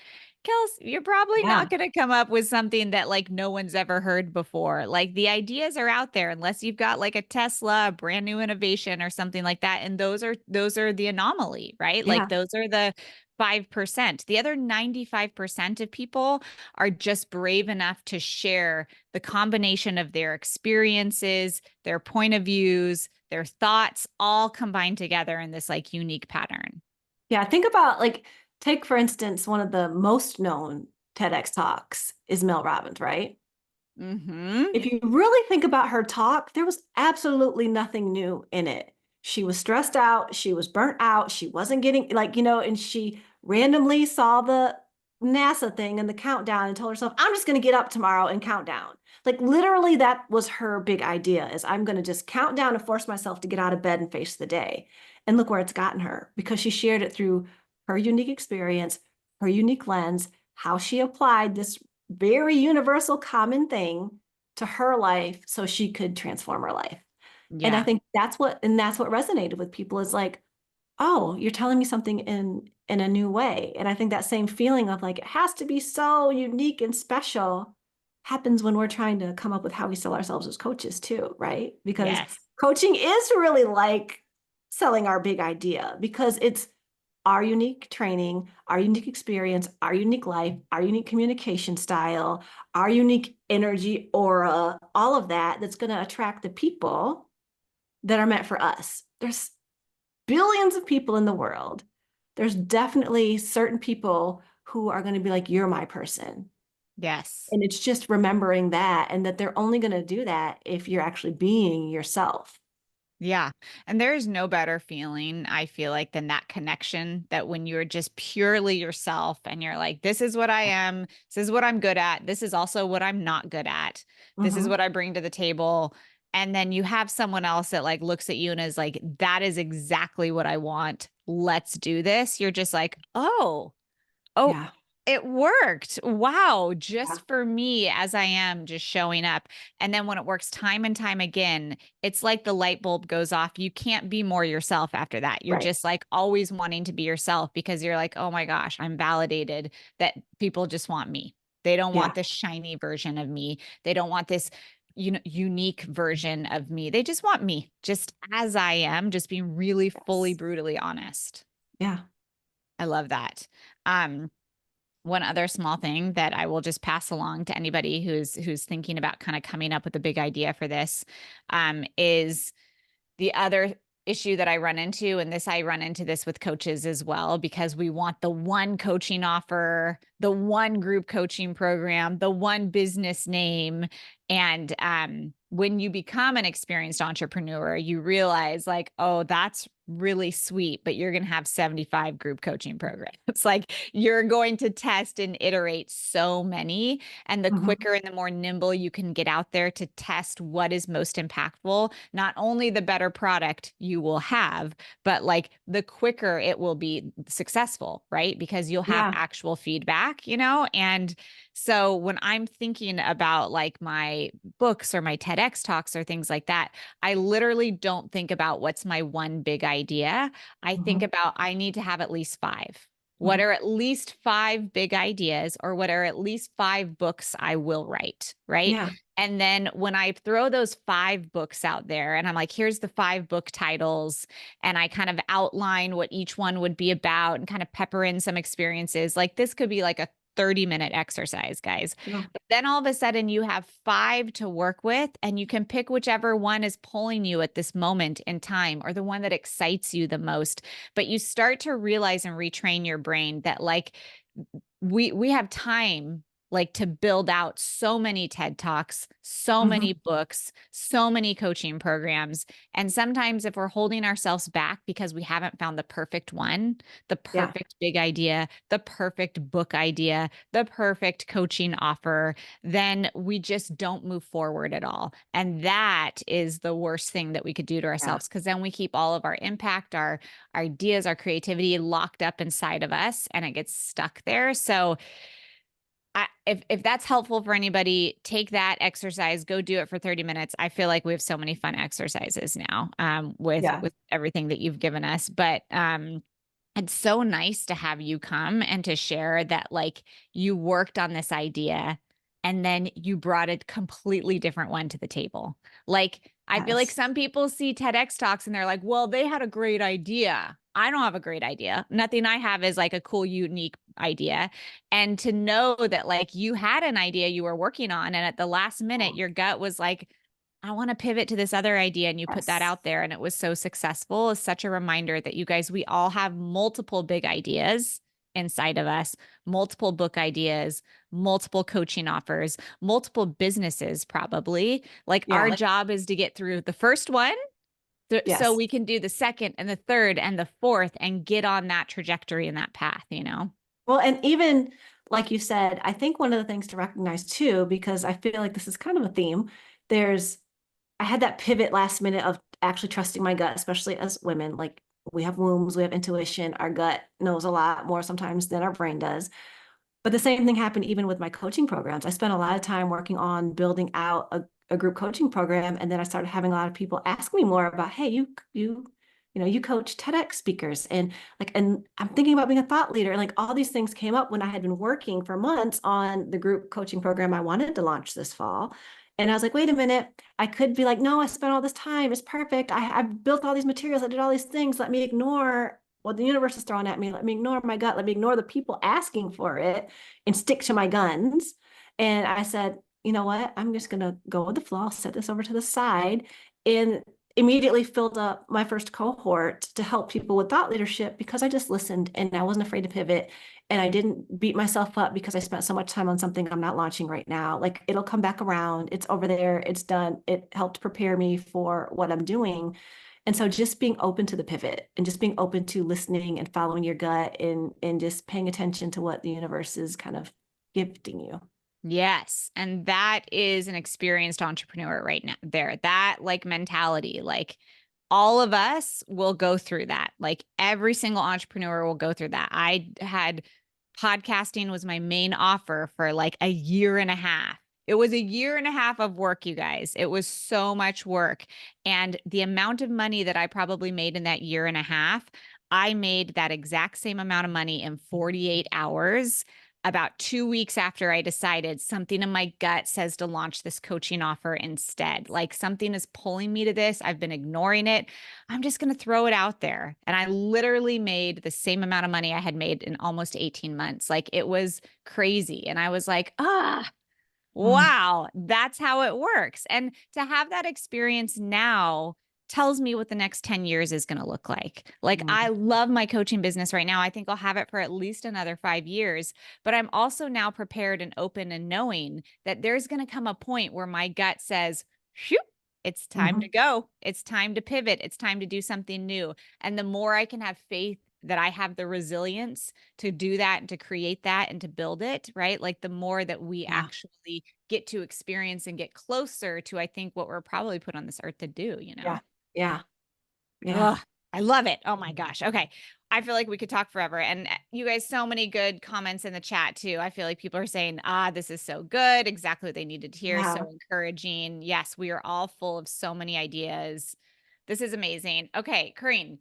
Kels, you're probably Yeah. not going to come up with something that like no one's ever heard before. Like the ideas are out there, unless you've got like a Tesla, a brand new innovation or something like that. And those are the anomaly, right? Like Yeah. those are the 5%. The other 95% of people are just brave enough to share the combination of their experiences, their point of views, their thoughts, all combined together in this like unique pattern. Yeah. Think about like, take for instance, one of the most known TEDx talks is Mel Robbins, right? Mm-hmm. If you really think about her talk, there was absolutely nothing new in it. She was stressed out, she was burnt out, she wasn't getting like, and she randomly saw the NASA thing and the countdown and told herself, I'm just going to get up tomorrow and count down. Like literally that was her big idea is I'm going to just count down and force myself to get out of bed and face the day. And look where it's gotten her because she shared it through her unique experience, her unique lens, how she applied this very universal common thing to her life so she could transform her life. And I Yeah. think that's what resonated with people is like, oh, you're telling me something in a new way. And I think that same feeling of like it has to be so unique and special happens when we're trying to come up with how we sell ourselves as coaches too, right? Because Yes. coaching is really like selling our big idea because it's our unique training, our unique experience, our unique life, our unique communication style, our unique energy, aura, all of that that's going to attract the people that are meant for us. There's billions of people in the world, there's definitely certain people who are going to be like, you're my person. Yes. And it's just remembering that, and that they're only going to do that if you're actually being yourself. Yeah. And there's no better feeling, I feel like, than that connection that when you're just purely yourself and you're like, this is what I am, this is what I'm good at, this is also what I'm not good at, this is Hmm. what I bring to the table. And then you have someone else that like looks at you and is like, that is exactly what I want. Let's do this. You're just like, oh, Yeah. it worked. Wow. Yeah. Just for me as I am, just showing up. And then when it works time and time again, it's like the light bulb goes off. You can't be more yourself after that. You're Right. just like always wanting to be yourself because you're like, oh my gosh, I'm validated that people just want me. They don't want Yeah. this shiny version of me. They don't want this unique version of me. They just want me just as I am, just being really fully, Yes. brutally honest. Yeah. I love that. Um, One other small thing that I will just pass along to anybody who's thinking about kind of coming up with a big idea for this, is the other issue that I run into, and this I run into this with coaches as well, because we want the one coaching offer, the one group coaching program, the one business name. And when you become an experienced entrepreneur, you realize like, oh, that's really sweet, but you're going to have 75 group coaching programs. It's like you're going to test and iterate so many. And the Hmm. quicker and the more nimble you can get out there to test what is most impactful, not only the better product you will have, but like the quicker it will be successful, right? Because you'll have Yeah. actual feedback, And so when I'm thinking about like my books or my TEDx talks or things like that, I literally don't think about what's my one big idea. I think Hmm. about I need to have at least five. What Hmm. are at least five big ideas, or what are at least five books I will write, right? Yeah. And then when I throw those five books out there and I'm like, here's the five book titles, and I kind of outline what each one would be about and kind of pepper in some experiences, like this could be like a 30-minute exercise, guys. Yeah. But then all of a sudden you have five to work with, and you can pick whichever one is pulling you at this moment in time or the one that excites you the most. But you start to realize and retrain your brain that like we have time like to build out so many TED Talks, so many Hmm. books, so many coaching programs. And sometimes if we're holding ourselves back because we haven't found the perfect one, the Yeah. perfect big idea, the perfect book idea, the perfect coaching offer, then we just don't move forward at all. And that is the worst thing that we could do to Yeah. ourselves, because then we keep all of our impact, our ideas, our creativity locked up inside of us and it gets stuck there. So if that's helpful for anybody, take that exercise, go do it for 30 minutes. I feel like we have so many fun exercises now, with Yeah. everything that you've given us. But it's so nice to have you come and to share that like you worked on this idea and then you brought a completely different one to the table. Like I feel like Yes. some people see TEDx talks and they're like, well, they had a great idea. I don't have a great idea. Nothing I have is like a cool, unique idea. And to know that like you had an idea you were working on, and at the last minute, your gut was like, I want to pivot to this other idea, and you put that Yes. out there and it was so successful, is such a reminder that you guys, we all have multiple big ideas inside of us, multiple book ideas, multiple coaching offers, multiple businesses, probably. Like our Yeah. job is to get through the first one so Yes. we can do the second and the third and the fourth and get on that trajectory and that path. Well, and even like you said, I think one of the things to recognize too, because I feel like this is kind of a theme, there's, I had that pivot last minute of actually trusting my gut, especially as women. Like we have wombs, we have intuition, our gut knows a lot more sometimes than our brain does. But the same thing happened even with my coaching programs. I spent a lot of time working on building out a group coaching program, and then I started having a lot of people ask me more about, hey, you coach TEDx speakers, and like, and I'm thinking about being a thought leader. Like all these things came up when I had been working for months on the group coaching program I wanted to launch this fall. And I was like, wait a minute, I could be like, no, I spent all this time. It's perfect. I've built all these materials. I did all these things. Let me ignore what the universe is throwing at me. Let me ignore my gut. Let me ignore the people asking for it and stick to my guns. And I said, you know what? I'm just going to go with the flow. I'll set this over to the side. And immediately filled up my first cohort to help people with thought leadership because I just listened and I wasn't afraid to pivot. And I didn't beat myself up because I spent so much time on something I'm not launching right now. Like it'll come back around. It's over there. It's done. It helped prepare me for what I'm doing. And so just being open to the pivot and just being open to listening and following your gut and just paying attention to what the universe is kind of gifting you. Yes. And that is an experienced entrepreneur right now there. That like mentality, like all of us will go through that. Like every single entrepreneur will go through that. I had podcasting was my main offer for like a year and a half. It was a year and a half of work, you guys. It was so much work. And the amount of money that I probably made in that year and a half, I made that exact same amount of money in 48 hours about 2 weeks after I decided something in my gut says to launch this coaching offer instead. Like something is pulling me to this. I've been ignoring it. I'm just going to throw it out there. And I literally made the same amount of money I had made in almost 18 months. Like it was crazy. And I was like, Mm, wow, that's how it works. And to have that experience now tells me what the next 10 years is going to look like. Like, I mm, love my coaching business right now. I think I'll have it for at least another 5 years, but I'm also now prepared and open and knowing that there's going to come a point where my gut says, "Phew, it's time to mhm. go. It's time to pivot. It's time to do something new." And the more I can have faith that I have the resilience to do that and to create that and to build it, right? Like the more that we Yeah, actually get to experience and get closer to, I think, what we're probably put on this earth to do, you know? yeah, yeah, yeah. Ugh, I love it. Oh my gosh. Okay. I feel like we could talk forever. And you guys, so many good comments in the chat too. I feel like people are saying, this is so good. Exactly what they needed to hear. Yeah. So encouraging. Yes, we are all full of so many ideas. This is amazing. Okay, Corinne,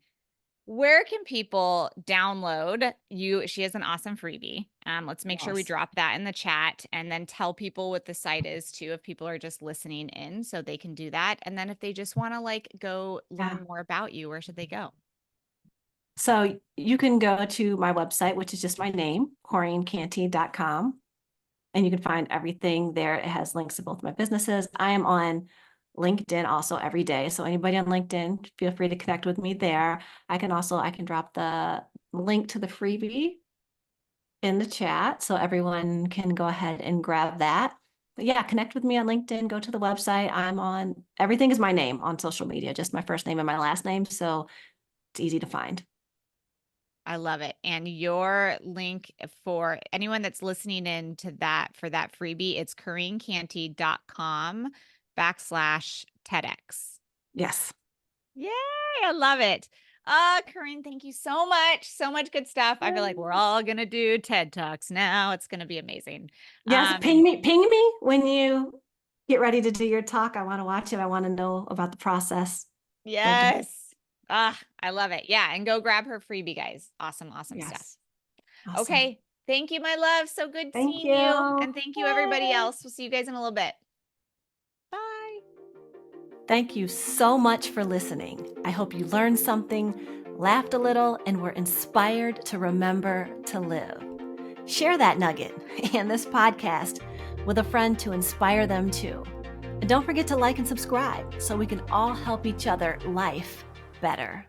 where can people download you? She has an awesome freebie. Let's make sure we Yes. drop that in the chat and then tell people what the site is too, if people are just listening in, so they can do that. And then if they just want to like go Yeah. learn more about you, where should they go? So you can go to my website, which is just my name, CorineCanty.com, and you can find everything there. It has links to both my businesses. I am on LinkedIn also every day. So anybody on LinkedIn, feel free to connect with me there. I can drop the link to the freebie in the chat so everyone can go ahead and grab that. But yeah, connect with me on LinkedIn, go to the website. I'm on everything is my name on social media, just my first name and my last name. So it's easy to find. I love it. And your link for anyone that's listening in to that for that freebie, it's CorineCanty.com/TEDx. Yes. Yay, I love it. Corinne, thank you so much. So much good stuff. I feel like we're all gonna do TED Talks now. It's gonna be amazing. Yes, Um, ping me when you get ready to do your talk. I want to watch it. I want to know about the process. So do, yes. I love it. Yeah, and go grab her freebie, guys. Awesome, awesome stuff. yes. Awesome. Okay. Thank you, my love. So good Thank seeing you. you. And thank you, everybody Bye. else. We'll see you guys in a little bit. Bye. Thank you so much for listening. I hope you learned something, laughed a little, and were inspired to remember to live. Share that nugget and this podcast with a friend to inspire them too. And don't forget to like and subscribe so we can all help each other life better.